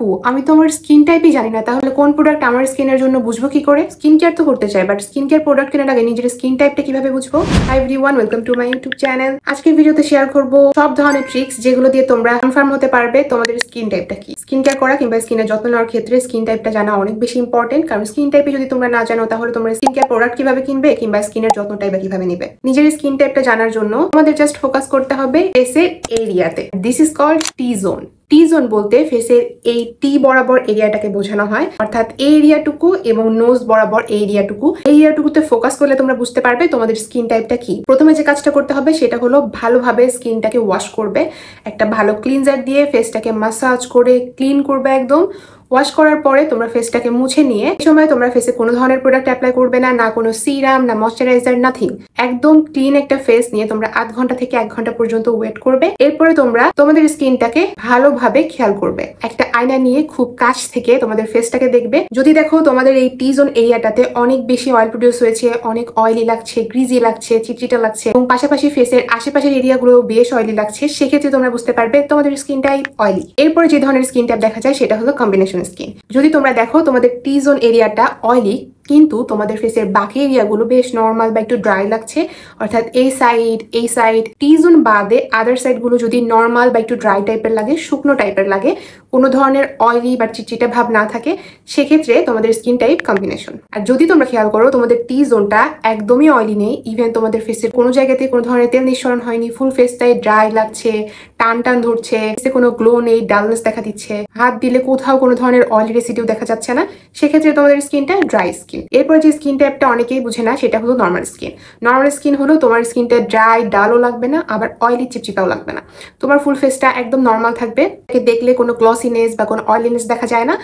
আপু আমি তো আমার স্কিন টাইপই জানি না, তাহলে কোন প্রোডাক্ট আমার স্কিনের জন্য বুঝবো কি করে? স্কিন কেয়ার তো করতে চাই, বাট স্কিন কেয়ার প্রোডাক্ট কেনার আগে নিজের স্কিন টাইপটা কিভাবে বুঝবো? Hi everyone, welcome to my YouTube channel. আজকের ভিডিওতে শেয়ার করব সব ধরনের ট্রিক্স যেগুলো দিয়ে তোমরা কনফার্ম হতে পারবে তোমাদের স্কিন টাইপটা কি। স্কিন কেয়ার করা কিংবা স্কিনের যত্ন নেওয়ার ক্ষেত্রে স্কিন টাইপটা জানা অনেক বেশি ইম্পর্টেন্ট, কারণ স্কিন টাইপে যদি তোমরা না জানো তাহলে তোমরা স্কিন কেয়ার প্রোডাক্ট কিভাবে কিনবে কিংবা স্কিনের যত্নটাই বা কিভাবে নিবে। নিজের স্কিন টাইপটা জানার জন্য তোমাদের জাস্ট ফোকাস করতে হবে ফেসের এরিয়াতে। This is called T zone. T zone বলতে ফেসের এই টি বরাবর এরিয়াটাকে বোঝানো হয়, অর্থাৎ এই এরিয়াটুকু এবং নোজ বরাবর এই এরিয়াটুকুতে ফোকাস করলে তোমরা বুঝতে পারবে তোমাদের স্কিন টাইপটা কি। প্রথমে যে কাজটা করতে হবে সেটা হলো ভালোভাবে স্কিনটাকে ওয়াশ করবে। একটা ভালো ক্লিনজার দিয়ে ফেসটাকে মাসাজ করে ক্লিন করবে একদম। ওয়াশ করার পরে তোমরা ফেসটাকে মুছে নিয়ে এই সময় তোমরা ফেসে কোনো ধরনের প্রোডাক্ট অ্যাপ্লাই করবে না, না কোনো সিরাম, না ময়শ্চারাইজার, নাথিং। একদম ক্লিন একটা ফেস নিয়ে তোমরা আধ ঘন্টা থেকে 1 ঘন্টা পর্যন্ত ওয়েট করবে। এরপরে তোমরা তোমাদের স্কিনটাকে ভালোভাবে খেয়াল করবে। একটা আয়না নিয়ে খুব কাছ থেকে তোমাদের ফেসটাকে দেখবে। যদি দেখো তোমাদের এই টি জোন এরিয়াটাতে অনেক বেশি অয়েল প্রডিউস হয়েছে, অনেক অয়েলি লাগছে, গ্রিজি লাগছে, চিটচিটা লাগছে এবং পাশাপাশি ফেসের আশেপাশের এরিয়াগুলো বেশ অয়েলি লাগছে, সেক্ষেত্রে তোমরা বুঝতে পারবে তোমাদের স্কিনটাই অয়েলি। এরপরে যে ধরনের স্কিন টাইপ দেখা যায় সেটা হলো কম্বিনেশন স্কিন। যদি তোমরা দেখো তোমাদের টি জোন এরিয়াটা অয়েলি কিন্তু তোমাদের ফেসের বাকি এরিয়াগুলো বেশ নর্মাল বা একটু ড্রাই লাগছে, অর্থাৎ এই সাইড টি জোন বাদে আদার সাইডগুলো যদি নর্মাল বা একটু ড্রাই টাইপের লাগে, শুকনো টাইপের লাগে, কোনো ধরনের অয়েলি বা চিটচিটা ভাব না থাকে, সেক্ষেত্রে তোমাদের স্কিন টাইপ কম্বিনেশন। আর যদি তোমরা খেয়াল করো তোমাদের টি জোনটা একদমই অয়েলি নেই, ইভেন তোমাদের ফেসের কোনো জায়গাতে কোনো ধরনের তেল নিঃসরণ হয়নি, ফুল ফেসটাই ড্রাই লাগছে, টান টান ধরছে, ফেসে কোনো গ্লো নেই, ডালনেস দেখা দিচ্ছে, হাত দিলে কোথাও কোনো ধরনের অয়েলি রেসিডিউ দেখা যাচ্ছে না, সেক্ষেত্রে তোমাদের স্কিনটা ড্রাই স্কিন। এরপর যে স্কিন টাইপটা অনেকেই বুঝে না সেটা হলো নর্মাল স্কিন। নর্মাল স্কিন হলো তোমার স্কিনটা ড্রাই ডালও লাগবে না, আবার অয়েলি চিপচিপাও লাগবে না। তোমার ফুল ফেসটা একদম নর্মাল থাকবে, দেখলে কোনো গ্লসিনেস বা কোনো অয়েলিনেস দেখা যায় না।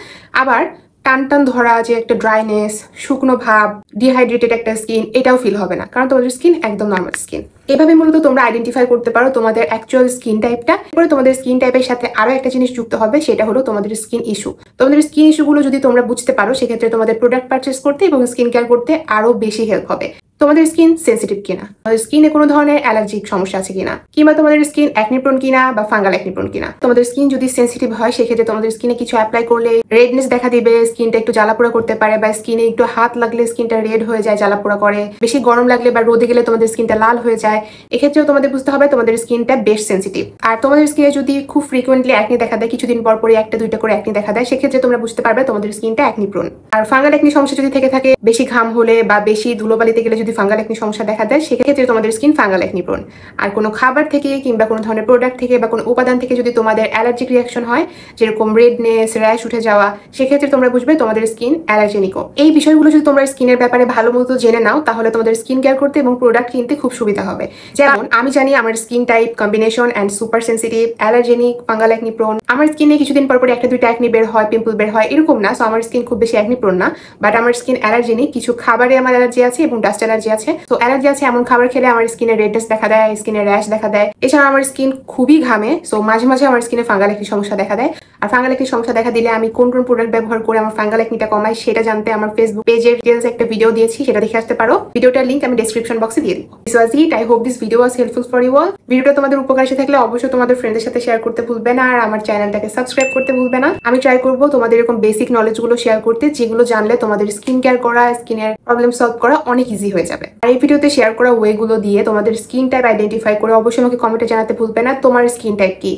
আবার টান টান ধরা যে একটা ড্রাইনেস, শুকনো ভাব, ডিহাইড্রেটেড একটা স্কিন, এটাও ফিল হবে না, কারণ তোমাদের স্কিন একদম নর্মাল স্কিন। এভাবে মূলত তোমরা আইডেন্টিফাই করতে পারো তোমাদের অ্যাকচুয়াল স্কিন টাইপটা। এরপরে তোমাদের স্কিন টাইপের সাথে আরো একটা জিনিস যুক্ত হবে, সেটা হলো তোমাদের স্কিন ইস্যু। তোমাদের স্কিন ইস্যুগুলো যদি তোমরা বুঝতে পারো, সেক্ষেত্রে তোমাদের প্রোডাক্ট পারচেস করতে এবং স্কিন কেয়ার করতে আরো বেশি হেল্প হবে। তোমাদের স্কিন সেন্সিটিভ কিনা, তোমাদের স্কিনে কোনো ধরনের অ্যালার্জিক সমস্যা আছে কিনা, কিংবা তোমাদের স্কিন অ্যাকনি প্রোন কিনা বা ফাঙ্গাল অ্যাকনি প্রোন কিনা। তোমাদের স্কিন যদি সেন্সিটিভ হয়, সেক্ষেত্রে তোমাদের স্কিনে কিছু অ্যাপ্লাই করলে রেডনেস দেখা দিবে, স্কিনটা একটু জ্বালাপোড়া করতে পারে, বা স্কিনে একটু হাত লাগলে স্কিনটা রেড হয়ে যায়, জ্বালাপোড়া করে। বেশি গরম লাগলে বা রোদে গেলে তোমাদের স্কিনটা লাল হয়ে যায়। এক্ষেত্রেও তোমাদের বুঝতে হবে তোমাদের স্কিনটা বেশ সেন্সিটিভ। আর তোমাদের স্কিনে যদি খুব ফ্রিকোয়েন্টলি অ্যাকনি দেখা দেয়, কিছুদিন পর পরই 1-2টা করে অ্যাকনি দেখা দেয়, সেক্ষেত্রে তোমরা বুঝতে পারবে তোমাদের স্কিনটা অ্যাকনি প্রোন। আর ফাঙ্গাল অ্যাকনি সমস্যা যদি থেকে থাকে, বেশি ঘাম হলে বা বেশি ধুলোবালিতে গেলে যদি ফাঙ্গাল অ্যাকনি সমস্যা দেখা দেয়, সেক্ষেত্রে তোমাদের স্কিন ফাঙ্গাল অ্যাকনি প্রোন। আর কোনো খাবার থেকে কিংবা কোনো ধরনের প্রোডাক্ট থেকে বা কোনো উপাদান থেকে যদি তোমাদের অ্যালার্জিক রিয়াকশন হয়, যেরকম রেডনেস, র্যাশ উঠে যাওয়া, সেক্ষেত্রে তোমরা বুঝবে তোমাদের স্কিন অ্যালার্জেনিকও। এই বিষয়গুলো যদি তোমরা স্কিনের ব্যাপারে ভালো মতো জেনে নাও, তাহলে তোমাদের স্কিন কেয়ার করতে এবং প্রোডাক্ট কিনতে খুব সুবিধা হবে। যেমন আমি জানি আমার skin type combination and super sensitive, allergenic, fungal acne prone. আমার স্কিনে কিছুদিন পর 1-2টা অ্যাকনি বের হয়, পিম্পল বের হয়, এরকম না। সো আমার স্কিন খুব বেশি অ্যাকনি প্রোন না, বাট আমার স্কিন অ্যালার্জেনিক। কিছু খাবারে আমার অ্যালার্জি আছে এবং ডাস্ট অ্যালার্জি আছে। তো অ্যালার্জি আছে এমন খাবার খেলে আমার স্কিনে রেডনেস দেখা দেয়, স্কিনে র্যাশ দেখা দেয়। এছাড়া আমার স্কিন খুবই ঘামে, সো মাঝে মাঝে আমার স্কিনে ফাঙ্গাল অ্যাকনি সমস্যা দেখা দেয়। আর ফাঙ্গাল অ্যাকনি সমস্যা দেখা দিলে আমি কোন কোন প্রোডাক্ট ব্যবহার করে আমার ফাঙ্গাল অ্যাকনিটা কমাই, সেটা জানতে আমার ফেসবুক পেজের ডিটেইলস একটা ভিডিও দিয়েছি, সেটা দেখে আসতে পারো। ভিডিওটার লিংক আমি ডেসক্রিপশন বক্সে দিয়ে দিব। This was it. I hope this video was helpful for you all. ভিডিওটা তোমাদের উপকার এসে থাকলে অবশ্যই তোমাদের ফ্রেন্ডদের সাথে শেয়ার করতে ভুলবে না, আর আমার চ্যানেলটাকে সাবস্ক্রাইব করতে ভুলবে না। আমি ট্রাই করবো তোমাদের এরকম বেসিক নলেজ গুলো শেয়ার করতে, যেগুলো জানলে তোমাদের স্কিন কেয়ার করা, স্কিনের প্রবলেম সলভ করা অনেক ইজি হয়ে যাবে। আর এই ভিডিওতে শেয়ার করা ওয়ে গুলো দিয়ে তোমাদের স্কিন টাইপ আইডেন্টিফাই করে অবশ্যই আমাকে কমেন্টে জানাতে ভুলবে না তোমার স্কিন টাইপ কি,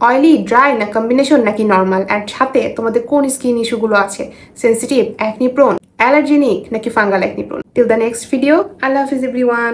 অয়েলি, ড্রাই না কম্বিনেশন নাকি নর্মাল, আর সাথে তোমাদের কোন স্কিন ইস্যুগুলো আছে, সেন্সিটিভ, অ্যাকনি প্রোন, অ্যালার্জেনিক নাকি fungal acne prone. Till the next video, Allah Hafiz everyone.